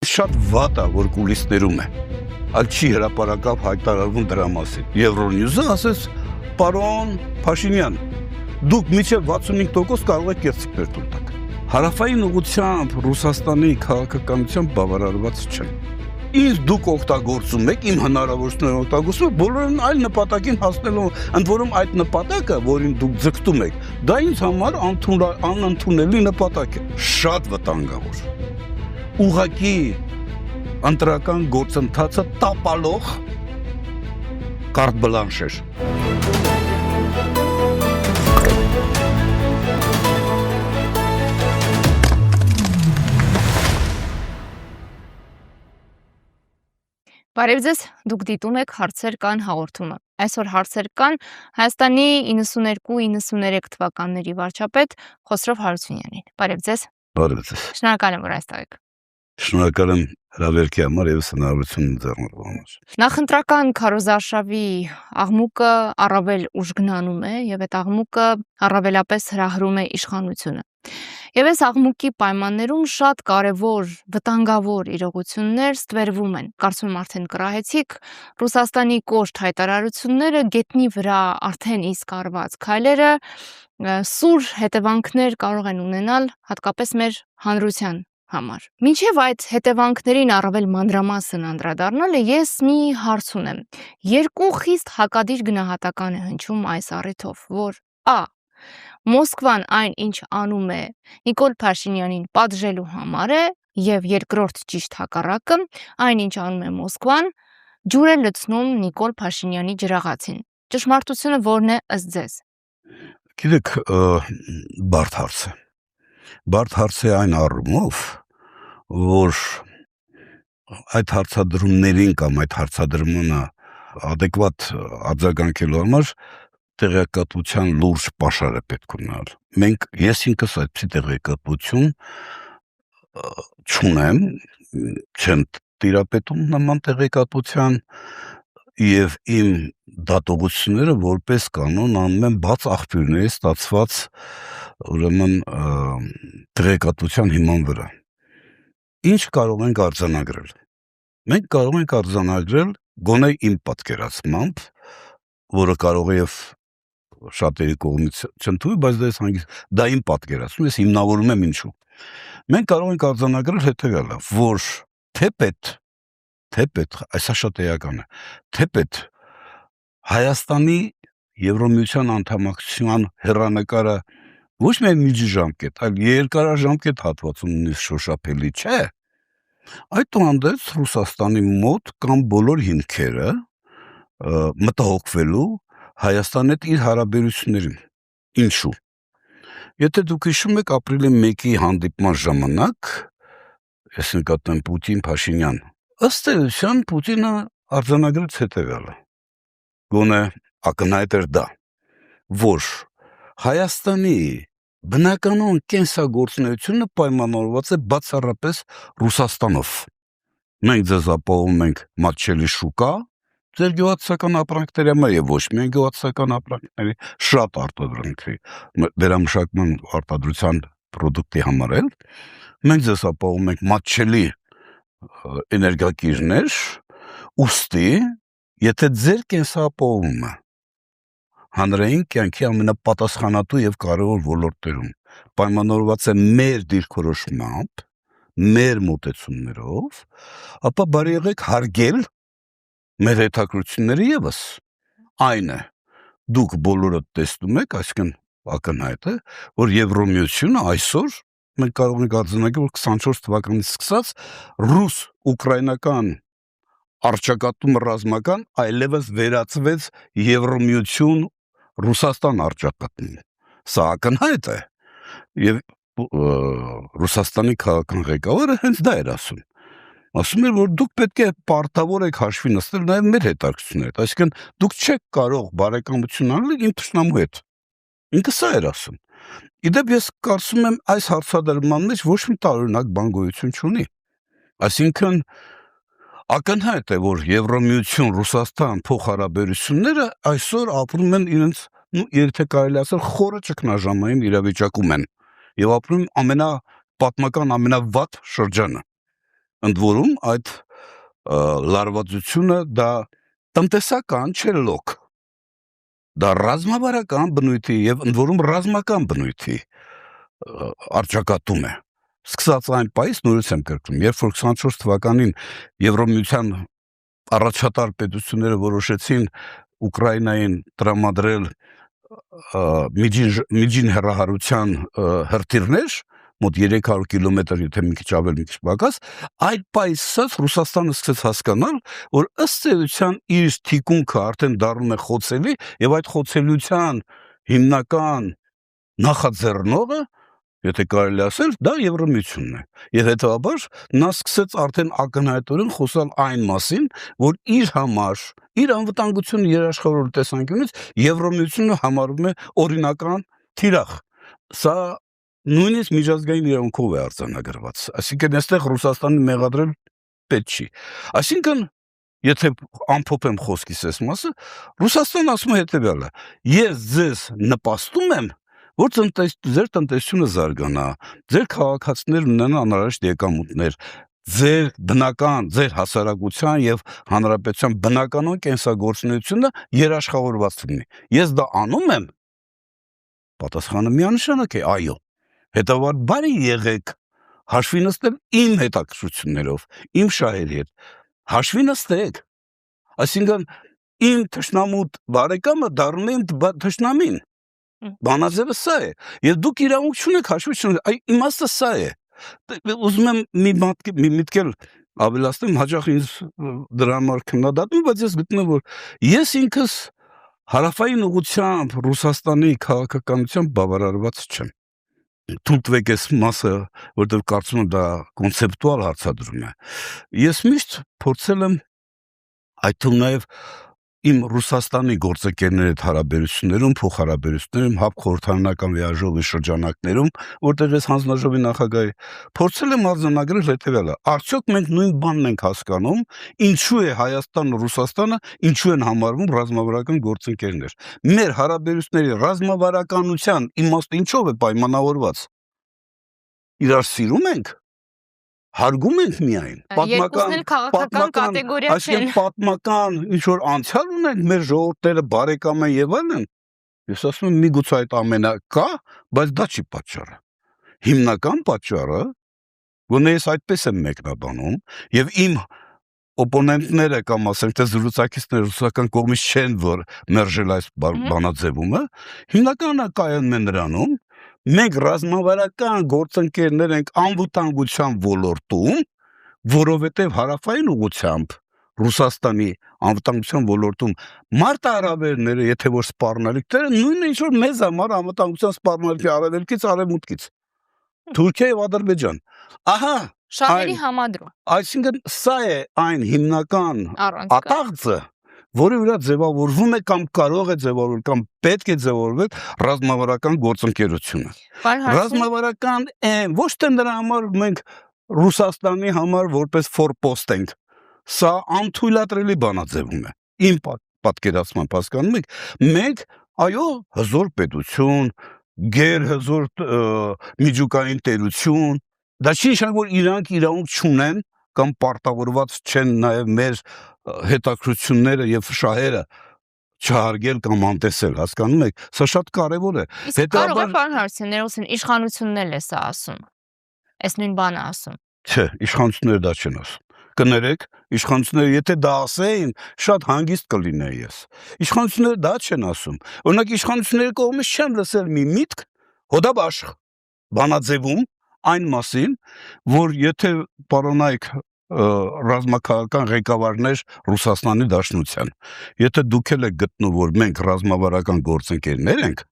Շատ վատ է, որ կուլիսներում է, այլ չի հրապարակավ հայտարարվում դրա մասին։ Եվրոնյուզը ասեց, պարոն Փաշինյան, դուք մինչև 65% կարող եք կեղծիքներ տուն տաք։ Հարավային ուղղությամբ Ռուսաստանի քաղաքականությամբ բավարարված չեն։ Ինձ դուք օգտագործում եք, իմ հնարավորությունները օգտագործում եք, բոլորն այլ նպատակին հասնելու, ընդ որում այդ նպատակը, որին դուք ձգտում եք, դա ինձ համար անընդունելի նպատակ է, շատ վտանգավոր։ Ուղղակի ընտրական գործընթացը տապալող կարտ բլանշ էր։ Բարև ձեզ, դուք դիտում եք հարցեր կան հաղորդումը։ Այսօր հարցեր կան Հայաստանի 92-93 թվականների վարչապետ Խոսրով Հարությունյանին։ Բարև ձեզ։ Բարև ձեզ։ Շնորհակալ եմ, որ այստեղ եք։ Շնորհակալ եմ հրավերքի համար եւ հնարավորություն ձեռնարկելու համար։ Նախընտրական քարոզարշավի աղմուկը առավել ուժգնանում է եւ այդ աղմուկը առավելապես հրահրում է իշխանությունը։ Եվ այս աղմուկի պայմաններում շատ կարևոր, վտանգավոր իրողություններ ստվերվում են։ Կարծում եմ արդեն կռահեցիք Ռուսաստանի կոշտ հայտարարությունները, գետնի վրա արդեն իսկ արված քայլերը սուր հետևանքներ կարող են ունենալ հատկապես մեր հանրության համար։ Մինչև այդ հետևանքներին առավել մանրամասն անդրադառնալը ես մի հարց ունեմ։ Երկու խիստ հակադիր գնահատական է հնչում այս առիթով, որ Մոսկվան այն, ինչ անում է Նիկոլ Փաշինյանին պատժելու համար է, եւ երկրորդ ճիշտ հակառակը, այն ինչ անում է Մոսկվան, ջուր է լցնում Նիկոլ Փաշինյանի ջրաղացին։ Ճշմարտությունը որն է ըստ ձեզ։ Գիտեք, բարդ հարց է։ Բարդ հարց է այն առումով, որ այդ հարցադրումներին կամ այդ հարցադրմանը adekvat արձագանքելու համար տեղեկատվության լուրջ պաշար է պետք ունենալ։ Ես ինքս այդպիսի տեղեկատվություն չունեմ, չեմ տիրապետում նման տեղեկատվության եւ իմ դատողությունները որպես կանոն անում եմ բաց աղբյուրներից ստացված ուրեմն տեղեկատվության հիման վրա։ Ինչ կարող ենք արձանագրել։ Մենք կարող ենք արձանագրել գոնե իմ պատկերացմամբ, որը կարող է եւ շատերի կողմից չընդունվի, բայց դա իմ պատկերացում, ես հիմնավորում եմ ինչու։ Մենք կարող ենք արձանագրել հետեւյալը, որ թեպետ, այսա շատ էական է, թեպետ Հայաստանի Եվրոմիության անդամակցության հեռանկարը ոչ միայն միջաժամկետ, այլ երկարաժամկետ հատվածում նույնիսկ շոշափելի չէ, այդուհանդերձ Ռուսաստանի մոտ կամ բոլոր հիմքերը մտահոգվելու Հայաստանի հետ իր հարաբերություններին։ Ինչու։ Եթե դուք հիշում եք ապրիլի 1-ի հանդիպման ժամանակ, ես նկատեմ Պուտին-Փաշինյան, ըստ էության Պուտինը արձանագրեց հետևյալը, գոնե ակնհայտ էր դա, որ Հայաստանի բնականon կենսագործունեությունը պայմանավորված է բացառապես Ռուսաստանով։ Մենք ձեզ ապահովում ենք մատչելի շուկա, ձեր գյուղացիական ապրանքների համար եւ ոչ միայն գյուղացիական ապրանքների, շատ արտադրանքի, վերամշակման արտադրության պրոդուկտի համար էլ, մենք ձեզ ապահովում ենք մատչելի էներգակիրներ, ուստի, եթե ձեր կենսապահովումը հանրային կյանքի ամենապատասխանատու եւ կարևոր ոլորտներում պայմանավորված է մեր դիրքորոշմամբ, մեր մոտեցումներով, ապա բարի եղեք հարգել մեր հետաքրքրությունները եւս, այն է, դուք բոլորը տեսնում եք, այսինքն ակնհայտ է, որ Եվրոմիությունը այսօր մենք կարող ենք արձանագրել, որ 24 թվականից սկսած ռուս-ուկրաինական առճակատումը ռազմական այլևս վերածվեց Եվրոմիություն Ռուսաստան առճակատում։ Սա ակնհայտ է, եւ Ռուսաստանի քաղաքական ղեկավարը հենց դա էր ասում։ Ասում էր, որ դուք պետք է պարտավոր եք հաշվի նստել նաև մեր հետաքրքրությունները, այսինքն դուք չեք կարող բարեկամություն անել իմ թշնամու հետ։ Ինքը սա էր ասում։ Իդեպ ես կարծում եմ այս հարցադրման մեջ ոչ մի տարօրինակ բան գոյություն չունի։ Այսինքն ակնհայտ է, որ Եվրոմիություն Ռուսաստան փոխհարաբերությունները այսօր ապրում են իրենց, եթե կարելի ասել, խորը ճգնաժամային իրավիճակում են եւ ապրում ամենապատմական ամենավատ շրջանը։ ընդ որում այդ լարվածությունը դա տնտեսական չէ լոկ, դա ռազմավարական բնույթի եւ ընդ որում ռազմական բնույթի արճակատում է։ Սկսած այն պայից նորից եմ կրկնում, երբ որ 24 թվականին Եվրոմիության առաջատար պետությունները որոշեցին Ուկրաինային տրամադրել միջին հեռահարության հրթիռներ, մոտ 300 կիլոմետր, եթե մի քիչ ավել, մի քիչ պակաս, այդ պայիսից Ռուսաստանը սկսեց հասկանալ, որ ըստ էության իր թիկունքը արդեն դառնում է խոցելի, եւ այդ խոցելիության հիմնական նախաձեռնողը, եթե կարելի ասել, դա Եվրոմիությունն է։ Եվ հետեւաբար նա սկսեց արդեն ակնհայտորեն խոսալ այն մասին, որ իր համար, իր անվտանգությունը երաշխավորելու տեսանկյունից Եվրոմիությունը համարում է օրինական թիրախ։ Սա նույնիսկ միջազգային իրավունքով է արձանագրված։ Այսինքն այստեղ Ռուսաստանը մեղադրել պետք չի։ Այսինքն եթե ամփոփեմ խոսքիս այս մասը, Ռուսաստանը ասում է հետեւյալը. ես ձեզ նպաստում եմ, որ ձեր տնտեսությունը զարգանա, ձեր քաղաքացիներն ունենան անհրաժեշտ եկամուտներ, ձեր բնական, ձեր հասարակության եւ հանրապետության բնականon կենսագործունեությունը երաշխավորված լինի։ Ես դա անում եմ։ Պատասխանը միանշանակ է այո։ Հետևաբար բարի եղեք հաշվի նստել իմ հետաքրքրություններով, իմ շահերի հետ։ Հաշվի նստեք։ Այսինքն իմ թշնամուտ բարեկամը դառնում է իմ թշնամին։ Բանաձևը սա է։ Եվ դուք իրավունք չունեք հաշվի չունեք, այ իմաստը սա է։ Ուզում եմ մի միտքել ավելացնեմ, հաճախ ինձ դրա համար քննադատում, բայց ես գտնում եմ, որ ես ինքս հարավային ուղղությամբ Ռուսաստանի քաղաքականությամբ բավարարված չեմ։ Թույլ տվեք այս մասը, որտեղ կարծում եմ դա կոնցեպտուալ հարցադրում է։ Ես միշտ փորձել եմ այդ թվում նաև իմ Ռուսաստանի գործընկերների հետ հարաբերություններում, փոխհարաբերություններում, հապ խորհրդարանական վիայժողի շրջանակներում, որտեղ ես հանձնաժողովի նախագահ փորձել եմ արձանագրել հետևյալը. արդյոք մենք նույն բանն ենք հասկանում, ինչու է Հայաստանն ու Ռուսաստանը ինչու են համարվում ռազմավարական գործընկերներ։ Մեր հարաբերությունների ռազմավարականության իմաստը ինչով է պայմանավորված։ Իրար սիրում ենք, հարգում ենք միայն, Երկուսն էլ քաղաքական կատեգորիա չեն։ Այսինքն պատմական ինչ որ անցյալ ունենք, մեր ժողովուրդները բարեկամ են եւ այլն։ Ես ասում եմ միգուցե այդ ամենը կա, բայց դա չի պատճառը։ Հիմնական պատճառը, գոնե ես այդպես եմ մեկնաբանում, եւ իմ օպոնենտները կամ ասենք թե զրուցակիցները ռուսական կողմից չեն, որ մերժել այս բանաձևումը, հիմնականը կայանում է նրանում, մենք ռազմավարական գործընկերներ ենք անվտանգության ոլորտում, որովհետև հարավային ուղղությամբ Ռուսաստանի անվտանգության ոլորտում մարտահրավերները, եթե որ սպառնալիքները, նույնն ինչ որ մեզ համար անվտանգության սպառնալիքի արևելքից արևմուտքից, Թուրքիա եւ Ադրբեջան։ Ահա շահերի համադրում։ Այսինքն սա է այն հիմնական ատաղձը, որի վրա ձևավորվում է կամ կարող է ձևավորվել կամ պետք է ձևավորվել ռազմավարական գործընկերությունը։ Ռազմավարական ոչ թե նրա համար մենք Ռուսաստանի համար որպես ֆորպոստ ենք։ Սա անթույլատրելի բանաձևում է։ Իմ պատկերացմամբ հասկանում եք, մենք այո հզոր պետություն, գերհզոր միջուկային տերություն, դա չի նշանակում, որ իրանք իրավունք չունեն կամ պարտավորված չեն նաև մեր հետաքրությունները եւ շահերը չհարգել կամ անտեսել, հասկանում եք, սա շատ կարեւոր է։ Իսկ կարող է բան հարցնել, իշխանությունն էլ է սա ասում։ Այս նույն բանը ասում։ Չէ, իշխանությունները դա չեն ասում։ Կներեք, իշխանությունները եթե դա ասեին, շատ հանգիստ կլինեի ես։ Իշխանությունները դա չեն ասում։ Օրինակ իշխանությունների կողմից չեմ լսել մի միտք, հոդաբաշխ բանաձևում այն մասին, որ եթե պարոնայք ռազմաքաղաքական ղեկավարներ Ռուսաստանի Դաշնության, եթե դուք եք գտնում, որ մենք ռազմավարական գործընկերներ ենք,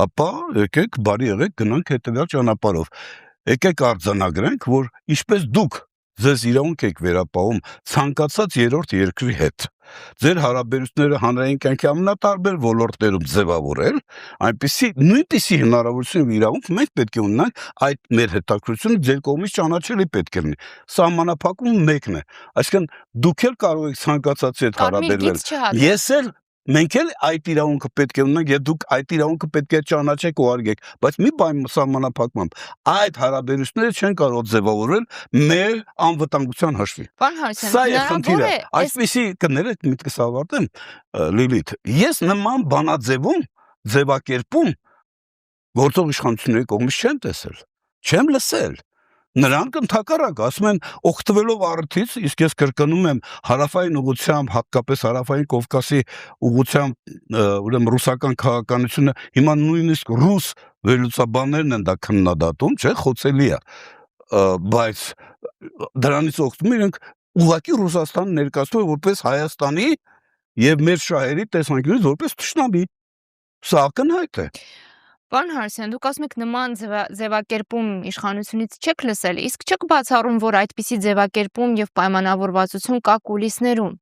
ապա եկեք բարի եղեք գնանք հետևյալ ճանապարհով։ Եկեք արձանագրենք, որ ինչպես դուք ձեզ իրավունք եք վերապահում ցանկացած երրորդ երկրի հետ։ Ձեր հարաբերությունները հանրային կյանքի ամենատարբեր ոլորտներում ձևավորել, այնպիսի նույնպիսի հնարավորություն ու իրավունք մենք պետք է ունենանք, այդ մեր հետաքրքրությունը ձեր կողմից ճանաչելի պետք է լինի։ Սահմանափակումը մեկն է։ Այսինքն դուք էլ կարող եք ցանկացածի հետ հարաբերվել։ Ես էլ Մենք էլ այդ իրավունքը պետք է ունենք, եւ դուք այդ իրավունքը պետք է ճանաչեք ու արգեք, բայց մի բան սահմանափակմամբ այդ հարաբերությունները չեն կարող ձևավորել մեր անվտանգության հաշվին։ Պարոն Հարությունյան, Սա է հնարավոր խնդիրը։ է Այսպեսի կներեք միտքս ավարտեմ, Լիլիթ, ես նման բանաձևում, ձևակերպում գործող իշխանությունների կողմից չեմ տեսել, չեմ լսել։ Նրանք ընդհակառակ ասում են օգտվելով առիթից, իսկ ես կրկնում եմ հարավային ուղղությամբ, հատկապես հարավային Կովկասի ուղղությամբ ուրեմն ռուսական քաղաքականությունը հիմա նույնիսկ ռուս վերլուծաբաններն են դա քննադատում, չէ, խոցելի է, բայց դրանից օգտվում իրենք ուղղակի Ռուսաստանը ներկայացնում որպես Հայաստանի եւ մեր շահերի տեսանկյունից որպես թշնամի։ Սա ակնհայտ է։ Պարոն Հարությունյան, դուք ասում եք նման ձևակերպում իշխանությունից չեք լսել, իսկ չեք բացառում, որ այդպիսի ձևակերպում եւ պայմանավորվածություն կա կուլիսներում,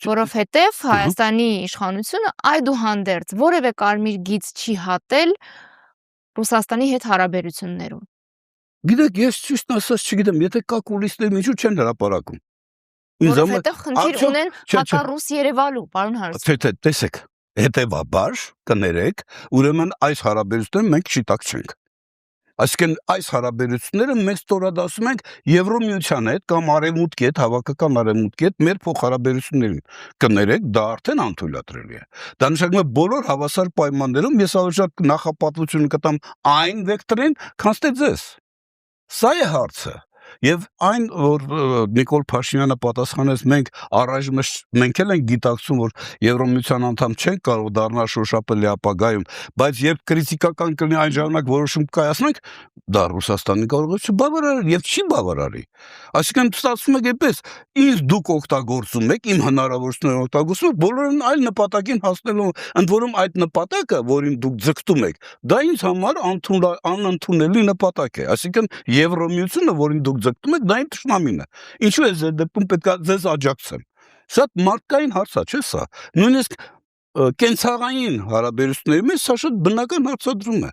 որովհետեւ Հայաստանի իշխանությունը այդուհանդերձ որևէ կարմիր գիծ չի հատել Ռուսաստանի հետ հարաբերություններում։ Գիտեք, ես ճիշտ ասած չգիտեմ, եթե կա կուլիսներ, ինչու չեն հրապարակում։ Որովհետեւ խնդիր ունեն հակառուս Երևանու, պարոն Հարությունյան։ Տեսեք, հետևաբար կներեք, ուրեմն այս հարաբերությունները մենք շիտակ չենք։ Այսինքն այս հարաբերությունները մենք ստորադասում ենք Եվրոմիության հետ կամ Արևմուտքի հետ, հավաքական Արևմուտքի հետ մեր փոխհարաբերություններին։ Կներեք, դա արդեն անթույլատրելի է։ Դա նշանակում է բոլոր հավասար պայմաններում ես ավելի շատ նախապատվություն կտամ այն վեկտորին, քան թե ձեզ։ Սա է հարցը։ Եվ այն, որ Նիկոլ Փաշինյանը պատասխանեց, մենք էլ ենք գիտակցում, որ Եվրոմիության անդամ չենք կարող դառնալ շոշափելի ապագայում, բայց երբ քրիտիկական կլինի այն ժամանակ որոշում կայացնենք, դա Ռուսաստանի կարող է չբավարարել եւ չի բավարարի։ Այսինքն ստացվում է այնպես, ինձ դուք օգտագործում եք, իմ հնարավորությունները օգտագործում եք, բոլորն այլ նպատակին հասնելու, ընդ որում այդ նպատակը, որին դուք ձգտում եք, դա ինձ համար անընդունելի նպատակ է։ Այսինքն Եվրոմիությունը, որին դուք ձգտում եք, դա իմ թշնամին է։ Ինչու է ձեր դեպքում պետք է ձեզ աջակցեմ։ Շատ մարդկային հարց է, չէ՞ սա։ Նույնիսկ կենցաղային հարաբերությունների մեջ սա շատ բնական հարցադրում է։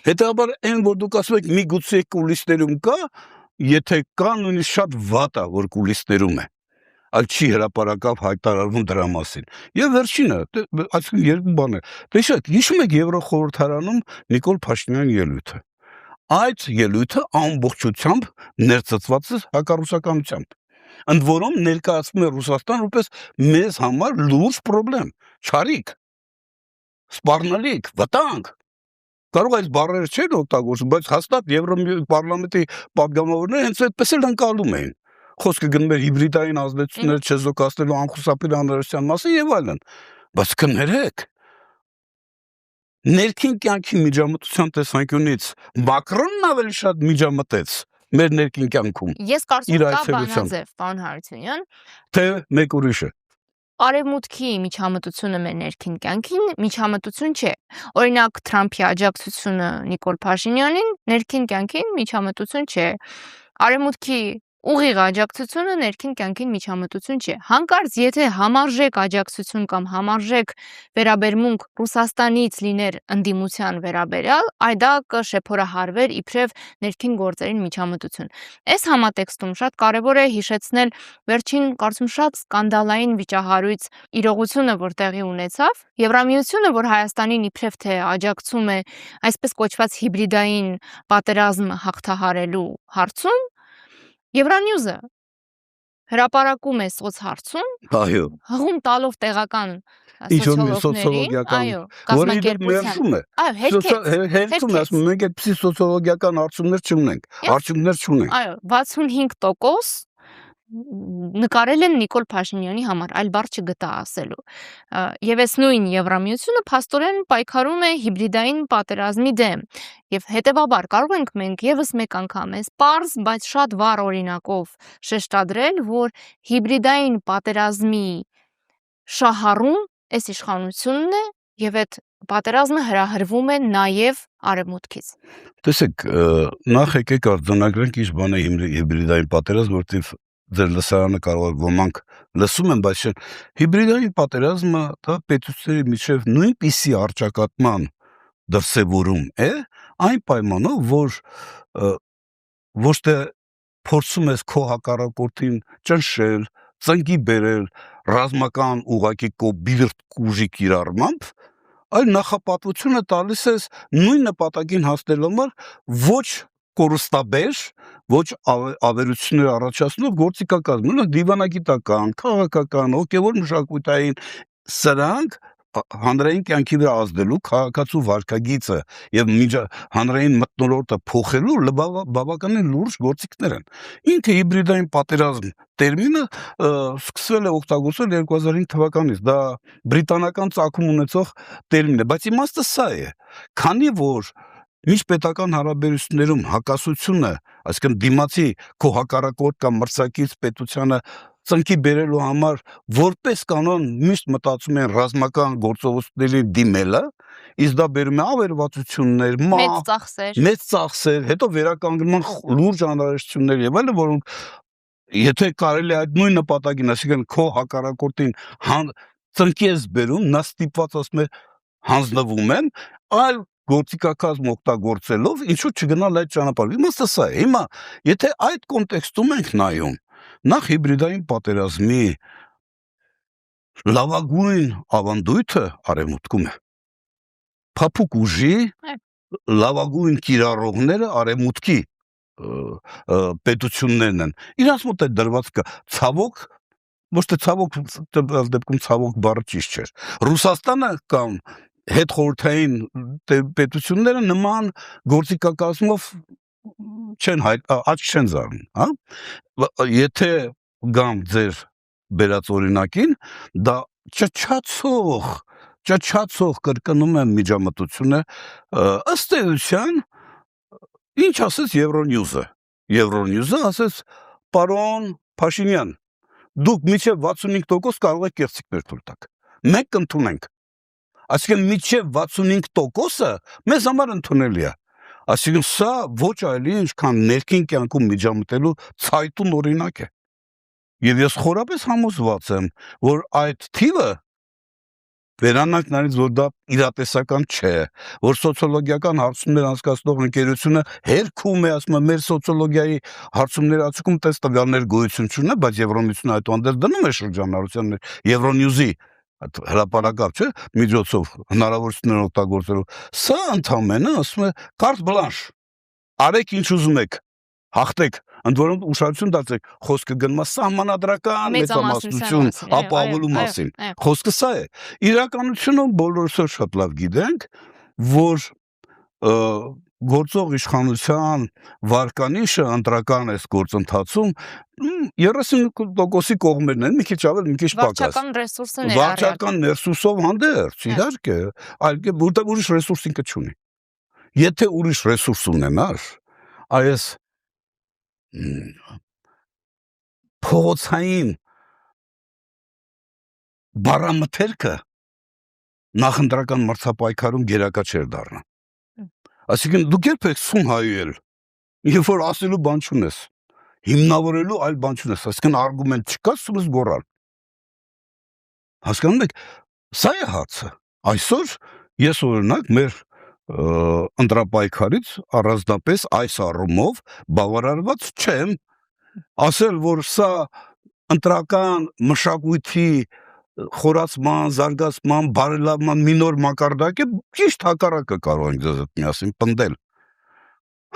Հետաբար այն, որ դուք ասում եք միգուցե կուլիսներում կա, եթե կա, նույնիսկ շատ վատ է, որ կուլիսներում է։ Այլ չի հրապարակավ հայտարարվում դրա մասին։ Եվ վերջինը, այսինքն երկու բաներ։ Տեսեք, հիշում եք Եվրոխորհրդարանում Նիկոլ Փաշինյանի ելույթը։ Այդ ելույթը ամբողջությամբ ներծծված է հակառուսականությամբ։ Ընդ որում ներկայացվում է Ռուսաստան որպես մեզ համար լուրջ խնդրեմ, չարիք, սպառնալիք, վտանգ։ Կարող այս բառերը չեն օգտագործում, բայց հաստատ Եվրոպարլամենտի պատգամավորները հենց այդպես էլ ընկալում էին։ Խոսքը գնում էր հիբրիդային ազդեցությունները չեզոքացնելու անխուսափելի անհրաժեշտության մասին եւ այլն։ Բայց կներեք, ներքին կյանքի միջամտության տեսանկյունից Մակրոնն ավելի շատ միջամտեց մեր ներքին կյանքում։ Ես կարծում եմ կա բանաձև, պարոն Հարությունյան, թե մեկ ուրիշը։ Արևմուտքի միջամտությունը մեր ներքին կյանքին միջամտություն չէ։ Օրինակ Թրամփի աջակցությունը Նիկոլ Փաշինյանին ներքին կյանքին միջամտություն չէ։ Արևմուտքի ուղիղ աջակցությունը ներքին կյանքին միջամտություն չէ։ Հանկարծ եթե համարժեք աջակցություն կամ համարժեք վերաբերմունք Ռուսաստանից լիներ ընդդիմության վերաբերյալ, այդա կշեփորահարվեր իբրև ներքին գործերին միջամտություն։ Այս համատեքստում շատ կարևոր է հիշեցնել վերջին կարծում շատ սկանդալային վիճահարույց իրողությունը, որ տեղի ունեցավ, Եվրամիությունը, որ Հայաստանին իբրև թե աջակցում է այսպես կոչված հիբրիդային պատերազմ հաղթահարելու հարցում, Евроньюզը հրապարակում է սոցհարցում, այո, հղում տալով տեղական սոցիոլոգիական, որը մերժում է։ Հերթում է ասում, մենք այդպիսի սոցիոլոգիական արդյունքներ չունենք։ Այո, 65% նկարել են Նիկոլ Փաշինյանի համար, այլ բառ չգտա ասելու։ Եվ այս նույն Եվրամիությունը փաստորեն պայքարում է հիբրիդային պատերազմի դեմ։ Եվ հետևաբար կարող ենք մենք եւս մեկ անգամ այս պարզ, բայց շատ վառ օրինակով շեշտադրել, որ հիբրիդային պատերազմի շահառուն այս իշխանությունն է եւ այդ պատերազմը հրահրվում է նաեւ Արևմուտքից։ Տեսեք, նախ եկեք արձանագրենք ինչ բան է հիբրիդային պատերազմ, որտեղ ձեր լսարանը կարող է ոմանք լսում են, բայց հիբրիդային պատերազմը դա պետությունների միջև նույնպիսի առճակատման դրսևորում է, այն պայմանով, որ ոչ թե փորձում ես քո հակառակորդին ճնշել, ծնկի բերել, ռազմական ուղակի կոբիրտ կուժի կիրառմամբ, այլ նախապատվությունը տալիս ես նույն նպատակին հասնելու համար ոչ կորստաբեր, ոչ ավերություններ առաջացնող գործիքակազմ, օրինակ դիվանագիտական, քաղաքական, հոգևոր մշակութային, սրանք հանրային կյանքի վրա ազդելու քաղաքացու վարքագիծը եւ հանրային մթնոլորտը փոխելու բավականին լուրջ գործիքներ են։ Ինքը հիբրիդային պատերազմ տերմինը սկսվել է օգտագործվել 2005 թվականից, դա բրիտանական ծագում ունեցող տերմին է, բայց իմաստը սա է, քանի որ միջպետական հարաբերություններում հակասությունը, այսինքն դիմացի քո հակառակորդ կամ մրցակից պետությանը ծնկի բերելու համար որպես կանոն միշտ մտածում են ռազմական գործողությունների դիմելը, իսկ դա բերում է ավերվածություններ, մեծ ծախսեր, հետո վերականգնման լուրջ անհրաժեշտություններ եւ այլն, որոնք եթե կարելի է այդ նույն նպատակին, այսինքն քո հակառակորդին ծնկի ես բերում, նա ստիպված ասում է հանձնվում են, այլ գործիքակազմ օգտագործելով ինչու չգնալ այդ ճանապարհով։ Իմաստը սա է։ Հիմա եթե այդ կոնտեքստում ենք նայում, նախ հիբրիդային պատերազմի լավագույն ավանդույթը արևմուտքում է։ Փափուկ ուժի լավագույն կիրառողները արևմուտքի պետություններն են։ Իրանց մոտ է դրված կա ցավոք, ոչ թե ցավոք, դեպքում ցավոք բառը ճիշտ չէ։ Ռուսաստանը կամ հետ խորհրդային պետությունները նման գործիքակազմով աչք չեն զարնում, հա։ Եթե գամ ձեր բերած օրինակին, դա ճաչացող կրկնում եմ միջամտություն է, ըստ էության, ինչ ասեց Եվրոնյուզը ասեց, պարոն Փաշինյան, դուք մինչև 65% կարող եք կեղծիքներ թույլ տաք, մենք կընդունենք, այսինքն մինչև 65%-ը մեզ համար ընդունելի է, այսինքն սա ոչ այլ ինչ, քան ներքին կյանքում միջամտելու ցայտուն օրինակ է, եւ ես խորապես համոզված եմ, որ այդ թիվը վերանանք նրանից, որ դա իրատեսական չէ, որ սոցիոլոգիական հարցումներ անցկացնող ընկերությունը հերքում է, ասում է, մեր սոցիոլոգիայի հարցումների ացուկում տես տվյալներ գոյություն չունի, բայց Եվրոմիությունը այդուհանդերձ դնում է շրջանառության Եվրոնյուզի հրապարակավ, չէ, միջոցով հնարավորություններ օգտագործելու։ Սա ընդամենը, ասում է, կարտ բլանշ, արեք ինչ ուզում եք, հաղթեք, ընդ որում ուշադրություն դարձեք, խոսքը գնում է սահմանադրական մեծամասնություն ապահովելու մասին, խոսքը սա է։ Իրականությունում բոլորս շատ լավ գիտենք, որ գործող իշխանության վարկանիշը ընտրական այս գործընթացում 30%-ի կողմերն են, մի քիչ ավել, մի քիչ պակաս։ Վարչական ռեսուրսով հանդերձ, իհարկե, այլ որտեղ ուրիշ ռեսուրս ինքը չունի։ Եթե ուրիշ ռեսուրս ունենար, այս փողոցային բառամթերքը նախընտրական մրցապայքարում գերակա չէր դառնա։ Այսինքն դուք երբեք սուն հայել, երբ որ ասելու բան չունես, հիմնավորելու այլ բան չունես, այսինքն արգումենտ չկա, սուրս գոռալ։ Հասկանում եք, սա է հարցը։ Այսօր ես օրինակ մեր ընտրապայքարից առանձնապես այս առումով բավարարված չեմ, ասել, որ սա ընտրական մշակույթի խորացման, զարգացման, բարելավման մի նոր մակարդակ է, ճիշտ հակառակը կարող ենք ձեզ հետ միասին պնդել։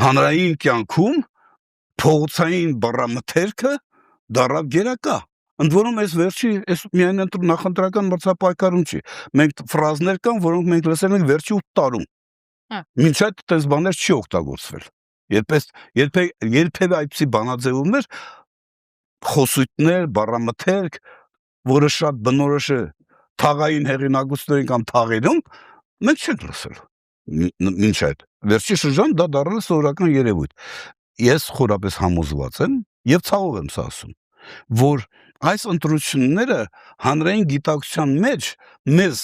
Հանրային կյանքում փողոցային բառամթերքը դառավ գերակա։ Ընդ որում այս վերջի, այս միայն նախընտրական մրցապայքարում չի։ Մենք ֆրազներ կան, որոնք մենք լսել ենք վերջի 8 տարում։ Մինչ այդ տես բաներ չի օգտագործվել։ Երբևէ այդպիսի բանաձևումներ, խոսույթներ, բառամթերք, որը շատ բնորոշ է թաղային հեղինակություններին կամ թաղերում, մենք չենք լսել։ Մինչ այդ վերջի շրջան դա դառել է սովորական երևույթ։ Ես խորապես համոզված եմ եւ ցավով եմ սա ասում, որ այս ընտրությունները հանրային գիտակցության մեջ մեզ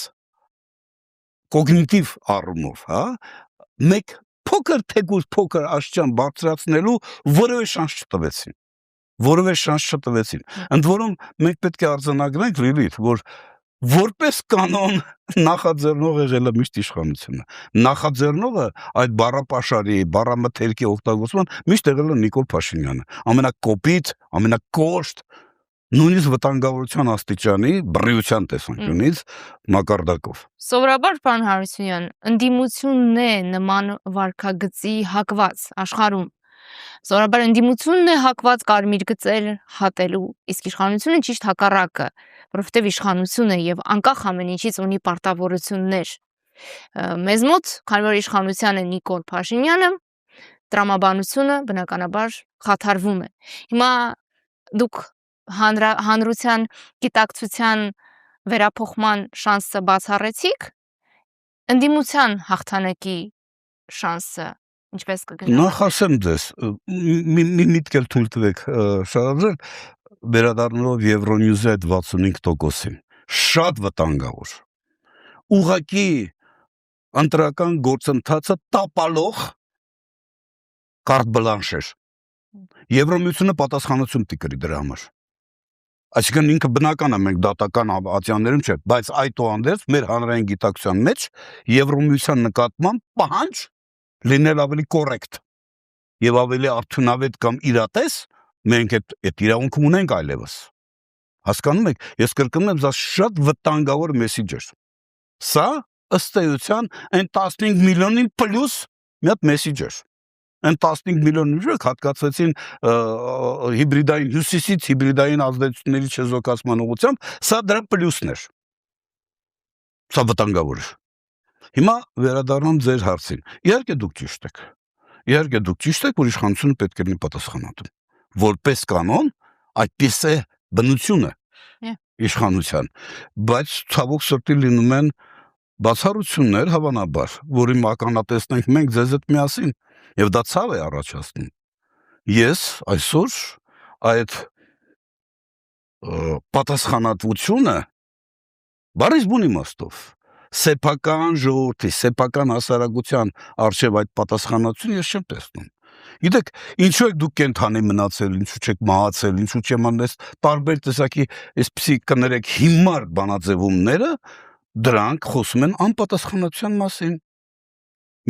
կոգնիտիվ առումով, հա, մեկ փոքր աշճան բարձրացնելու որևէ շանս չտվեցին։ Ընդ որում մենք պետք է արձանագրենք Լիլիթ, որ որպես կանոն նախաձեռնող եղել է միշտ իշխանությունը։ Նախաձեռնողը այդ բառապաշարի, բառամթերքի օգտագործման միշտ եղել է Նիկոլ Փաշինյանը։ Ամենակոպիտ, ամենակոշտ, նույնիսկ վտանգավորության աստիճանի բռիության տեսանկյունից մակարդակով։ Սովորաբար պարոն Հարությունյան, ընդդիմությունն է նման վարքագծի հակված աշխարհում։ Սովորաբար ընդդիմությունն է հակված կարմիր գծեր հատելու, իսկ իշխանությունը ճիշտ հակառակը, որովհետև իշխանությունը եւ անկախ ամեն ինչից ունի պարտավորություններ։ Մեզ մոտ, քանի որ իշխանության է Նիկոլ Փաշինյանը, տրամաբանությունը բնականաբար խաթարվում է։ Հիմա դուք հանրության գիտակցության վերափոխման շանսը բացառեցիք, ընդդիմության հաղթանակի շանսը ինչպես կգնահատեք։ Նախ ասեմ ձեզ, մի միտք էլ թույլ տվեք շարադրել, վերադառնալով Եվրոնյուզի այդ 65%-ին, շատ վտանգավոր։ Ուղղակի ընտրական գործընթացը տապալող կարտ բլանշ էր։ Եվրոմիությունը պատասխանատվություն պիտի կրի դրա համար։ Այսինքն ինքը բնական է, մենք դատական ատյաններում չէ, բայց այդուհանդերձ մեր հանրային գիտակցության մեջ Եվրոմիության նկատմամբ պահանջ լինել ավելի կոռեկտ եւ ավելի արդյունավետ կամ իրատես, մենք այդ իրավունքը ունենք այլևս։ Հասկանում եք, ես կրկնում եմ, դա շատ վտանգավոր մեսիջ էր։ Սա ըստ էության այն 15 միլիոնին պլյուս մի հատ մեսիջ էր։ Այն 15 միլիոն ուժը հատկացվեցին հիբրիդային հյուսիսից հիբրիդային ազդեցությունների չեզոքացման ուղղությամբ, սա դրա պլյուսն էր։ Սա վտանգավոր էր։ Հիմա վերադառնամ ձեր հարցին։ Իհարկե դուք ճիշտ եք։ Իհարկե դուք ճիշտ եք, որ իշխանությունը պետք է լինի պատասխանատու։ Որպես կանոն, այդպես է բնությունը իշխանության, բայց ցավոք սրտի լինում են բացառություններ, հավանաբար, որի մականատեսն ենք մենք ձեզ հետ միասին, եւ դա ցավ է առաջացնում։ Ես այսօր այդ պատասխանատվությունը բարից բուն իմաստով սեփական ժողովրդի, սեփական հասարակության արժեվ այդ պատասխանատվությունը ես չեմ տեսնում։ Գիտեք, ինչու եք դուք կենթանի մնացել, ինչու չեք մահացել, ինչու չեմ անես տարբեր տեսակի այսպիսի կներեք հիմար բանաձևումները, դրանք խոսում են անպատասխանատվության մասին։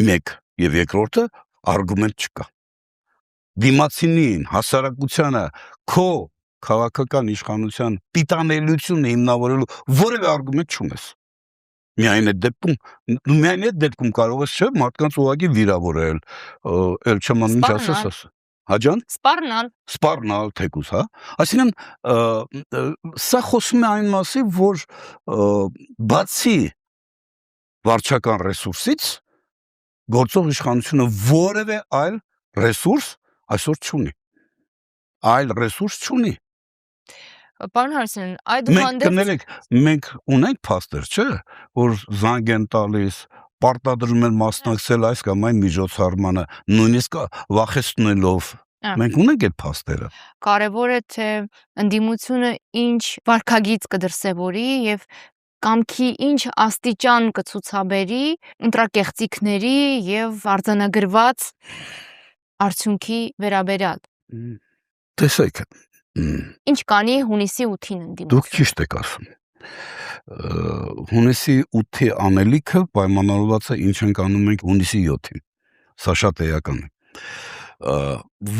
Մեկ եւ երկրորդը արգումենտ չկա։ Դիմացինին, հասարակությանը քո քաղաքական իշխանության պիտանելիությունը հիմնավորելու որևէ արգումենտ չունես։ Միայն այդ դեպքում կարող ես չէ մարդկանց ուղղակի վիրավորել, էլ չեմ անում ինչ ասես։ Հաջան։ Սպառնալ թեկուզ, հա։ Այսինքն սա խոսում է այն մասին, որ բացի վարչական ռեսուրսից գործող իշխանությունը որևէ այլ ռեսուրս այսօր չունի։ Այլ ռեսուրս չունի։ Պարոն Հարությունյան, այդուհանդերձ մենք ունենք փաստեր, չէ, որ զանգ են տալիս, պարտադրում են մասնակցել այս կամ այն միջոցառմանը, նույնիսկ վախեցնելով։ Մենք ունենք այդ փաստերը։ Կարևոր է թե ընդդիմությունը ինչ վարքագիծ կդրսևորի եւ կամքի ինչ աստիճան կցուցաբերի ընտրակեղծիքների եւ արձանագրված արդյունքի վերաբերյալ։ Տեսեք, ինչ կանի հունիսի 8-ին ընդդիմություն։ Դուք ճիշտ եք ասում։ Հունիսի 8-ի անելիքը պայմանավորված է ինչ ենք անում մենք հունիսի 7-ին։ Սա շատ էական է։